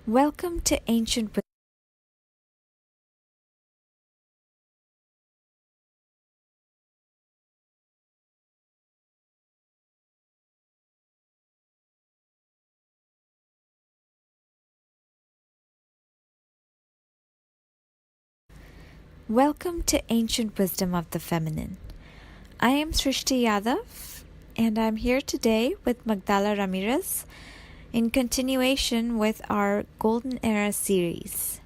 Welcome to Ancient Welcome to Ancient Wisdom of the Feminine. I am Srishti Yadav, and I'm here today with Magdala Ramirez in continuation with our Golden Era series.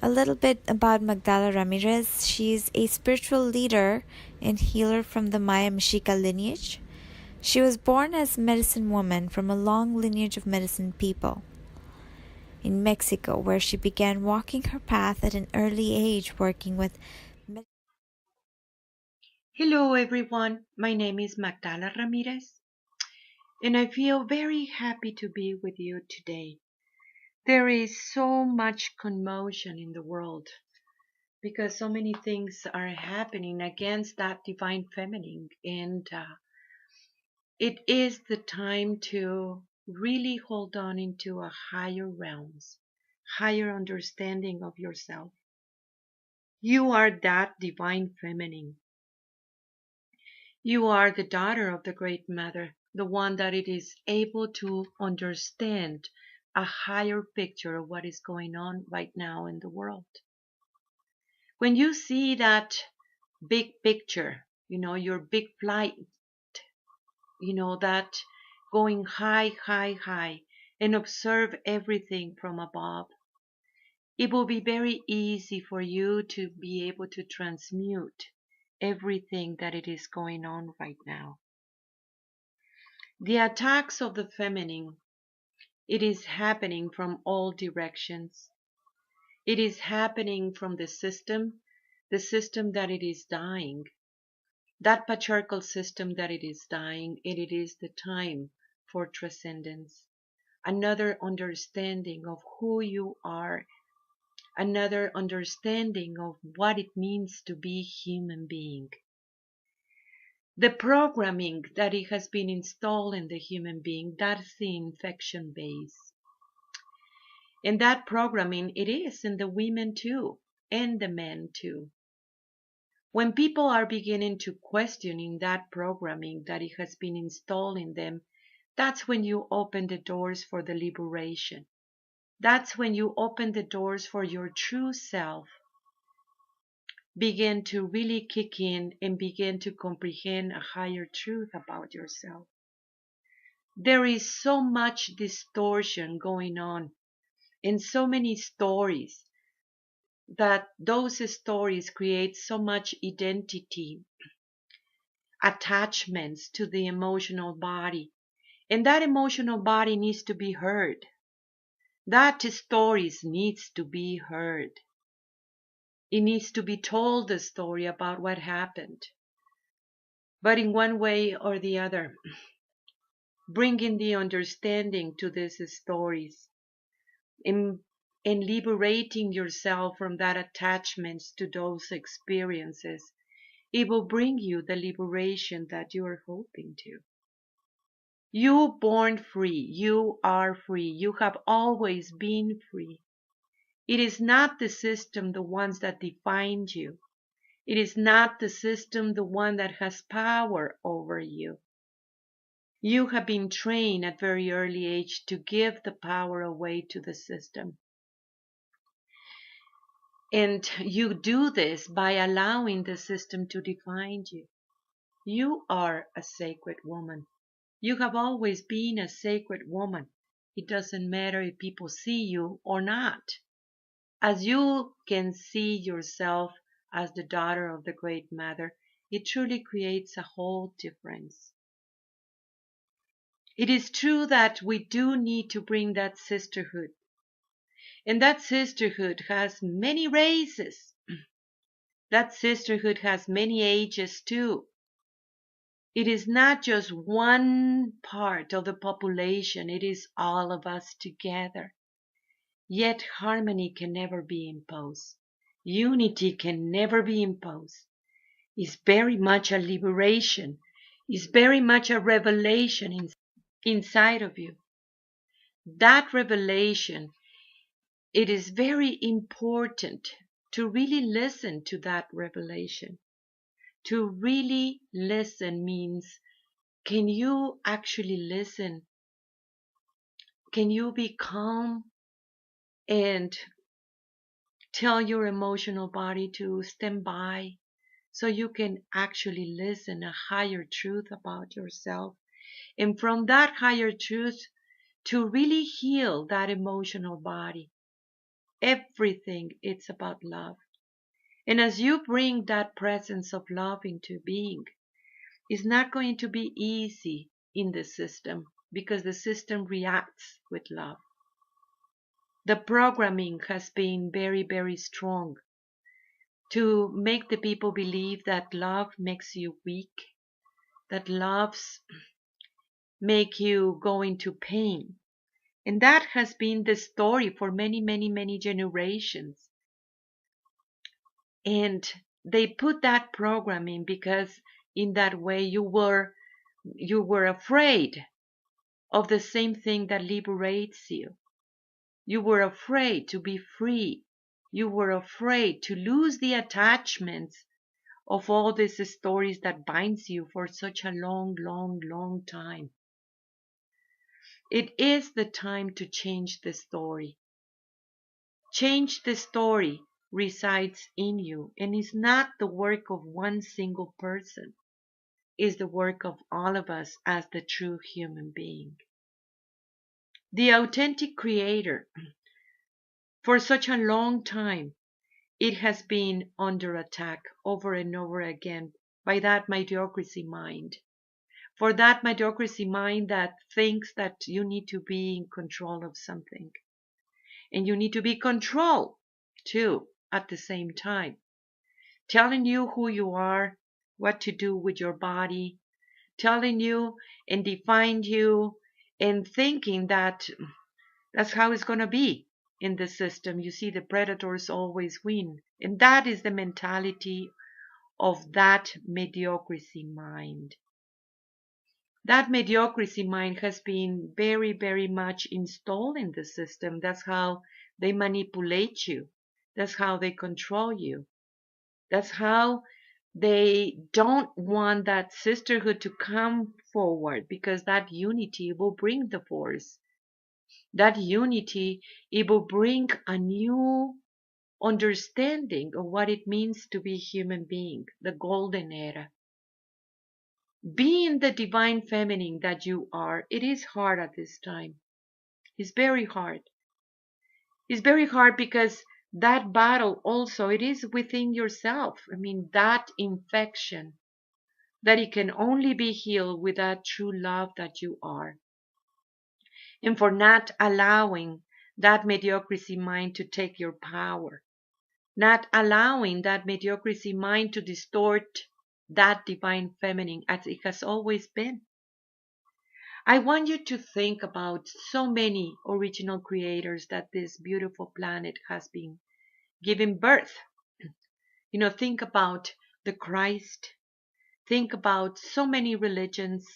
A little bit about Magdala Ramirez. She's a spiritual leader and healer from the Maya Mexica lineage. She was born as a medicine woman from a long lineage of medicine people in Mexico, where she began walking her path at an early age, working with Hello everyone, my name is Magdala Ramirez, and I feel very happy to be with you today. There is so much commotion in the world because so many things are happening against that divine feminine, and it is the time to really hold on into a higher realms, higher understanding of yourself. You are that divine feminine. You are the daughter of the Great Mother, the one that it is able to understand a higher picture of what is going on right now in the world. When you see that big picture, your big flight, that going high, high, high, and observe everything from above, it will be very easy for you to be able to transmute everything that it is going on right now. The attacks of the feminine, it is happening from all directions. It is happening from the system that it is dying, that patriarchal system that it is dying, and it is the time for transcendence, another understanding of who you are, another understanding of what it means to be human being. The programming that it has been installed in the human being, that's the infection base. And that programming, it is in the women too, and the men too. When people are beginning to questioning that programming that it has been installed in them, that's when you open the doors for the liberation. That's when you open the doors for your true self, begin to really kick in and begin to comprehend a higher truth about yourself. There is so much distortion going on in so many stories that those stories create so much identity, attachments to the emotional body. And that emotional body needs to be heard. That stories needs to be heard. It needs to be told the story about what happened. But in one way or the other, bringing the understanding to these stories and, and liberating yourself from that attachments to those experiences, it will bring you the liberation that you are hoping to. You born free, you are free, you have always been free. It is not the system the ones that defined you. It is not the system the one that has power over you. You have been trained at very early age to give the power away to the system. And you do this by allowing the system to define you. You are a sacred woman. You have always been a sacred woman. It doesn't matter if people see you or not. As you can see yourself as the daughter of the Great Mother, it truly creates a whole difference. It is true that we do need to bring that sisterhood. And that sisterhood has many races. That sisterhood has many ages too. It is not just one part of the population, it is all of us together. Yet harmony can never be imposed. Unity can never be imposed. It's very much a liberation. It's very much a revelation inside of you. that revelation, it is very important to really listen to that revelation. To really listen means, can you actually listen? Can you be calm and tell your emotional body to stand by so you can actually listen a higher truth about yourself? And from that higher truth, to really heal that emotional body. Everything, it's about love. And as you bring that presence of love into being, it's not going to be easy in the system because the system reacts with love. The programming has been very, very strong to make the people believe that love makes you weak, that loves make you go into pain. And that has been the story for many, many, many generations. And they put that programming because in that way you were afraid of the same thing that liberates you. You were afraid to be free. You were afraid to lose the attachments of all these stories that binds you for such a long, long, long time. It is the time to change the story. Change the story resides in you and is not the work of one single person. Is the work of all of us as the true human being. The authentic creator, for such a long time, it has been under attack over and over again by that mediocracy mind. For that mediocracy mind that thinks that you need to be in control of something. And you need to be controlled too at the same time. Telling you who you are, what to do with your body, telling you and define you and thinking that that's how it's going to be in the system. You see, the predators always win. And that is the mentality of that mediocrity mind. That mediocrity mind has been very, very much installed in the system. That's how they manipulate you. That's how they control you. That's how they don't want that sisterhood to come forward because that unity will bring the force. That unity, it will bring a new understanding of what it means to be human being, the golden era. Being the divine feminine that you are, it is hard at this time. It's very hard. It's very hard because that battle also, it is within yourself. I mean, that infection, that it can only be healed with that true love that you are. And for not allowing that mediocrity mind to take your power, not allowing that mediocrity mind to distort that divine feminine as it has always been. I want you to think about so many original creators that this beautiful planet has been giving birth. Think about the Christ. Think about so many religions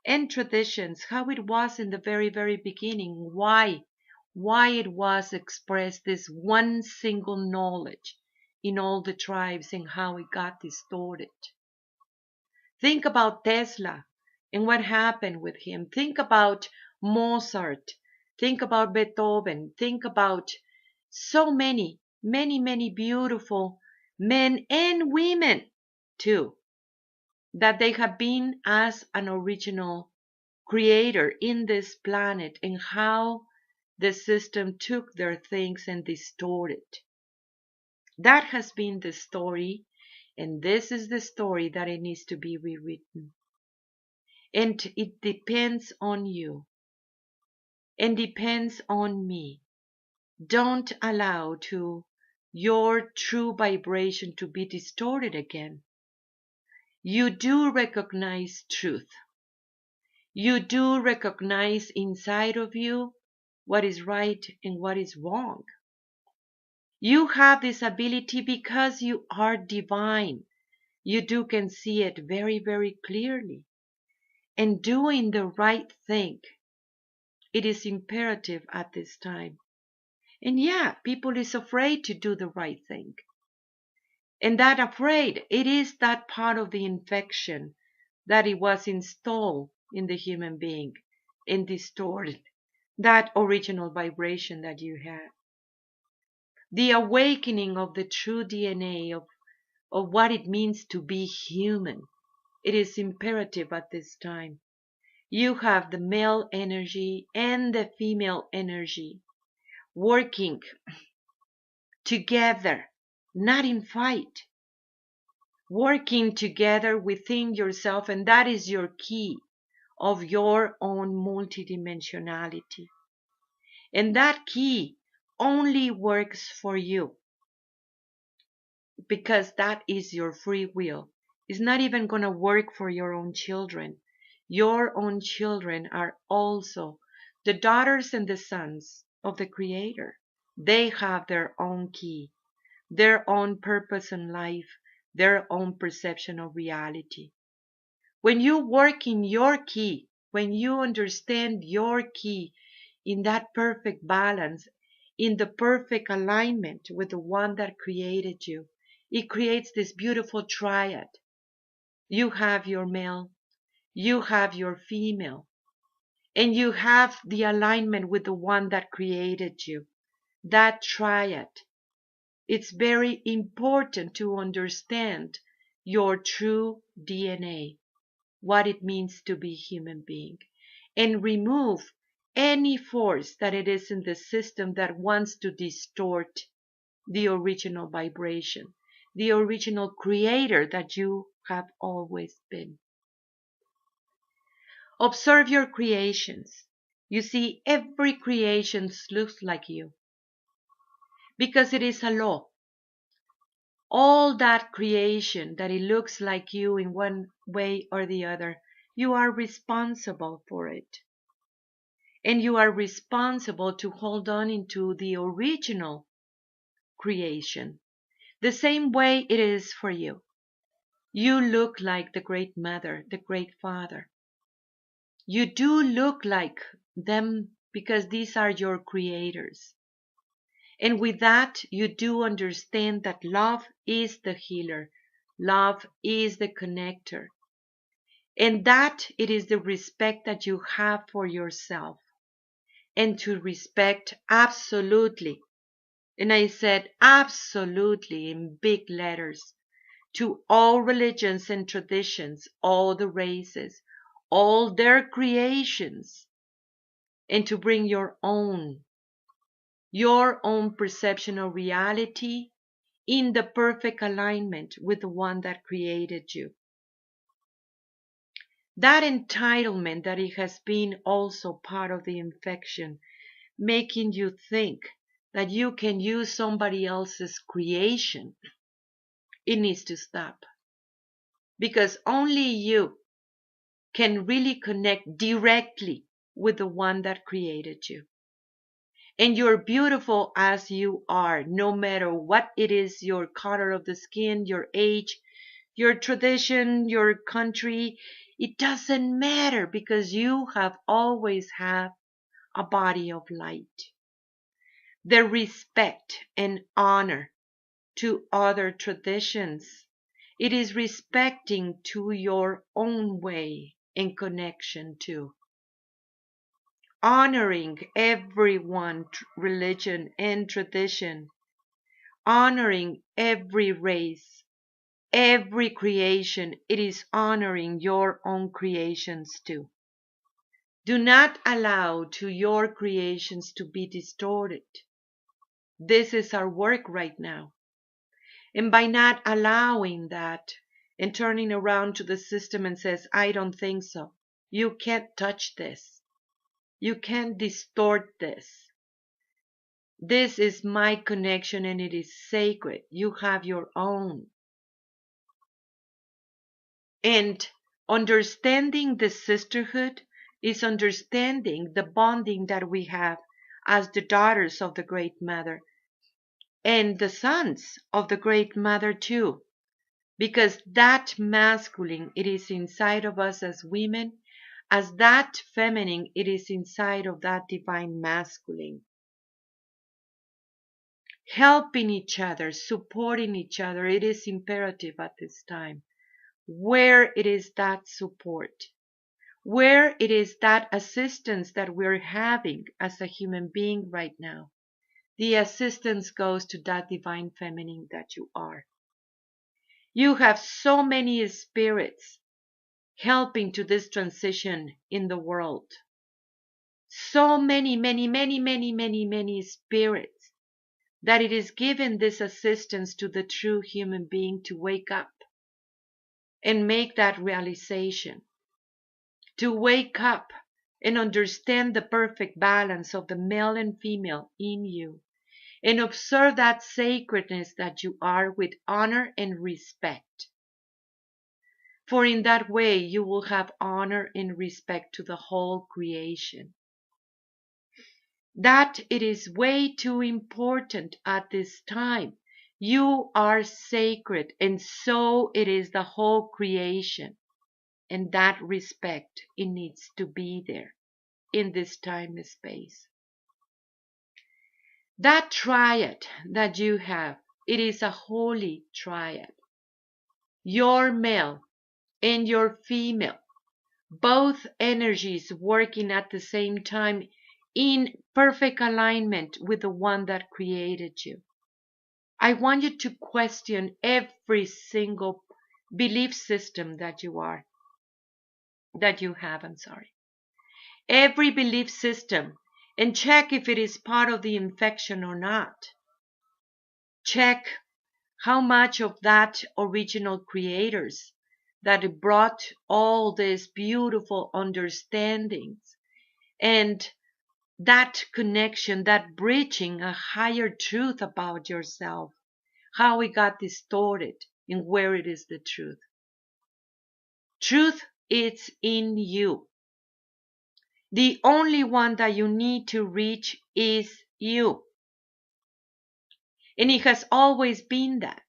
and traditions, how it was in the very, very beginning, why it was expressed this one single knowledge in all the tribes and how it got distorted. Think about Tesla and what happened with him. Think about Mozart. Think about Beethoven. Think about so many, many, many beautiful men and women too, that they have been as an original creator in this planet and how the system took their things and distorted. That has been the story, and this is the story that it needs to be rewritten. And it depends on you and depends on me. Don't allow to your true vibration to be distorted again. You do recognize truth. You do recognize inside of you what is right and what is wrong. You have this ability because you are divine. You can see it very, very clearly. And doing the right thing, It is imperative at this time. And yeah, people is afraid to do the right thing. And that afraid, it is that part of the infection that it was installed in the human being and distorted that original vibration that you had. The awakening of the true DNA of what it means to be human. It is imperative at this time. You have the male energy and the female energy working together, not in fight, working together within yourself, and that is your key of your own multidimensionality. And that key only works for you because that is your free will. It's not even going to work for your own children. Your own children are also the daughters and the sons of the Creator. They have their own key, their own purpose in life, their own perception of reality. When you work in your key, when you understand your key in that perfect balance, in the perfect alignment with the one that created you, it creates this beautiful triad. You have your male, you have your female, and you have the alignment with the one that created you. That triad. It's very important to understand your true DNA, what it means to be human being, and remove any force that it is in the system that wants to distort the original vibration, the original creator that you have always been. Observe your creations. You see, every creation looks like you because it is a law. All that creation that it looks like you in one way or the other, you are responsible for it. And you are responsible to hold on into the original creation, the same way it is for you. You look like the great mother, the great father. You do look like them because these are your creators. And with that, you do understand that love is the healer. Love is the connector. And that it is the respect that you have for yourself. And to respect absolutely, and I said absolutely in big letters, to all religions and traditions, all the races, all their creations, and to bring your own perception of reality in the perfect alignment with the one that created you. That entitlement that it has been also part of the infection, making you think that you can use somebody else's creation, it needs to stop. Because only you can really connect directly with the one that created you. And you're beautiful as you are, no matter what it is, your color of the skin, your age, your tradition, your country. It doesn't matter because you have always had a body of light. The respect and honor to other traditions. It is respecting to your own way and connection to. Honoring everyone, religion and tradition. Honoring every race, every creation. It is honoring your own creations too. Do not allow to your creations to be distorted. This is our work right now. And by not allowing that and turning around to the system and says, I don't think so. You can't touch this. You can't distort this. This is my connection and it is sacred. You have your own. And understanding the sisterhood is understanding the bonding that we have as the daughters of the Great Mother and the sons of the Great Mother too. Because that masculine, it is inside of us as women, as that feminine, it is inside of that divine masculine. Helping each other, supporting each other, it is imperative at this time. Where it is that support, where it is that assistance that we're having as a human being right now, the assistance goes to that divine feminine that you are. You have so many spirits helping to this transition in the world. So many, many, many, many, many, many spirits that it is given this assistance to the true human being to wake up and make that realization, to wake up and understand the perfect balance of the male and female in you, and observe that sacredness that you are with honor and respect. For in that way you will have honor and respect to the whole creation. That it is way too important at this time. You are sacred, and so it is the whole creation. And that respect, it needs to be there in this time and space. That triad that you have, it is a holy triad. Your male and your female, both energies working at the same time in perfect alignment with the one that created you. I want you to question every single belief system that you have, every belief system, and check if it is part of the infection or not. Check how much of that original creators that brought all these beautiful understandings and that connection, that bridging a higher truth about yourself, how it got distorted and where it is the truth. Truth is in you. The only one that you need to reach is you. And it has always been that.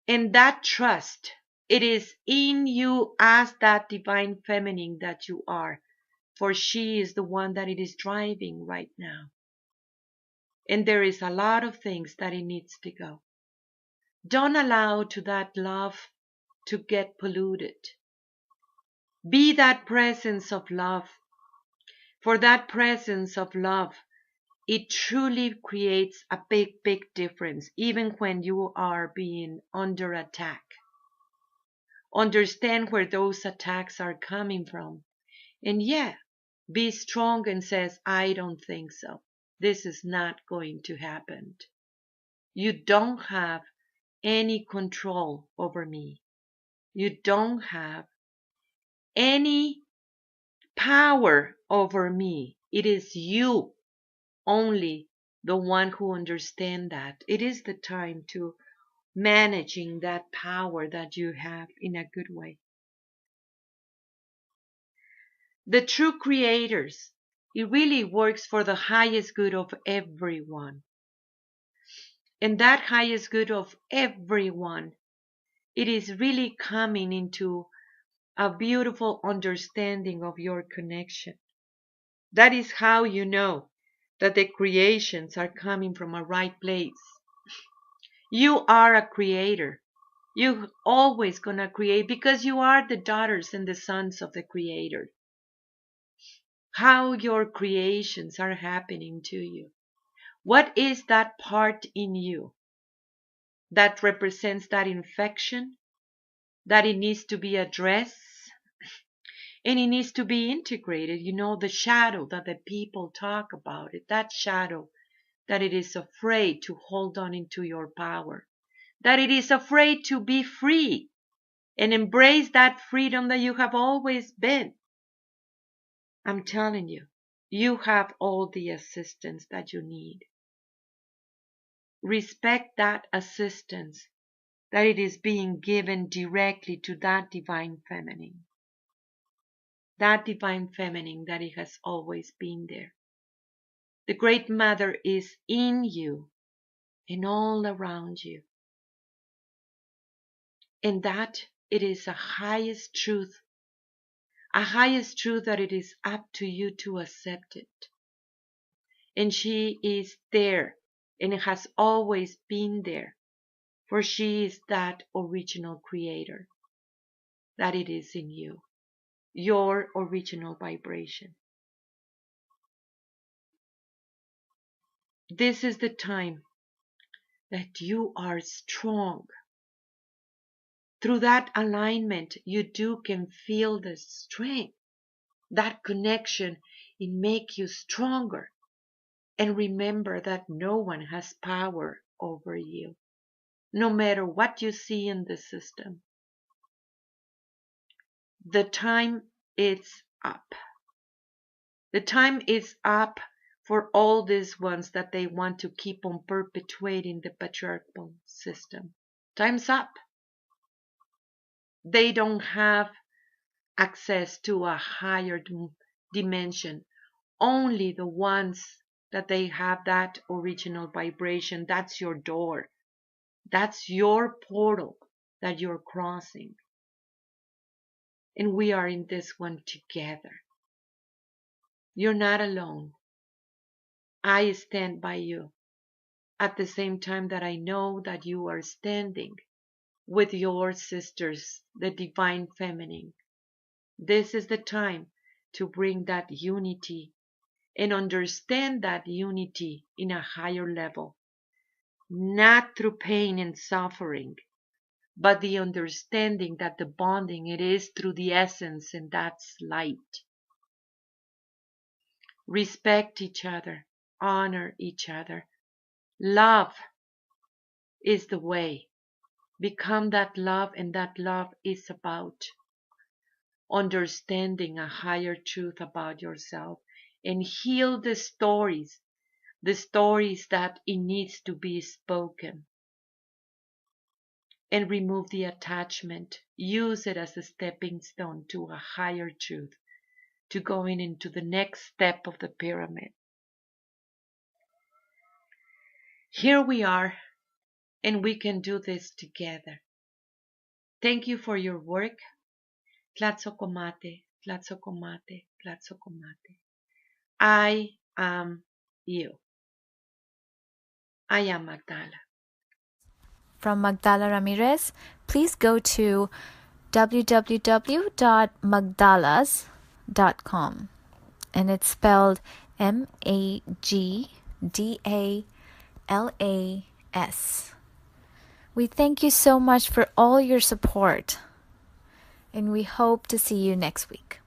And that trust, it is in you as that divine feminine that you are. For she is the one that it is driving right now. And there is a lot of things that it needs to go. Don't allow to that love to get polluted. Be that presence of love. For that presence of love, it truly creates a big, big difference, even when you are being under attack. Understand where those attacks are coming from. And yeah, be strong and says, I don't think so. This is not going to happen. You don't have any control over me. You don't have any power over me. It is you only, the one who understands that. It is the time to managing that power that you have in a good way. The true creators, it really works for the highest good of everyone. And that highest good of everyone, it is really coming into a beautiful understanding of your connection. That is how you know that the creations are coming from a right place. You are a creator. You always gonna create because you are the daughters and the sons of the Creator. How your creations are happening to you. What is that part in you that represents that infection, that it needs to be addressed and it needs to be integrated? You know, the shadow that the people talk about it, that shadow that it is afraid to hold on into your power, that it is afraid to be free and embrace that freedom that you have always been. I'm telling you, you have all the assistance that you need. Respect that assistance, that it is being given directly to that divine feminine. That divine feminine that it has always been there. The Great Mother is in you and all around you. And that it is the highest truth a highest truth that it is up to you to accept it. And she is there and has always been there, for she is that original creator that it is in you, your original vibration. This is the time that you are strong. Through that alignment, you can feel the strength. That connection, it makes you stronger. And remember that no one has power over you, no matter what you see in the system. The time is up. The time is up for all these ones that they want to keep on perpetuating the patriarchal system. Time's up. They don't have access to a higher dimension. Only the ones that they have that original vibration, that's your door. That's your portal that you're crossing. And we are in this one together. You're not alone. I stand by you at the same time that I know that you are standing with your sisters, the divine feminine. This is the time to bring that unity and understand that unity in a higher level, not through pain and suffering, but the understanding that the bonding it is through the essence, and that's light. Respect each other, honor each other. Love is the way. Become that love, and that love is about understanding a higher truth about yourself and heal the stories that it needs to be spoken, and remove the attachment. Use it as a stepping stone to a higher truth, to going into the next step of the pyramid. Here we are, and we can do this together. Thank you for your work. Tlatsokomate, tlatsokomate, tlatsokomate. I am you. I am Magdala. From Magdala Ramirez, please go to www.magdalas.com, and it's spelled Magdalas. We thank you so much for all your support, and we hope to see you next week.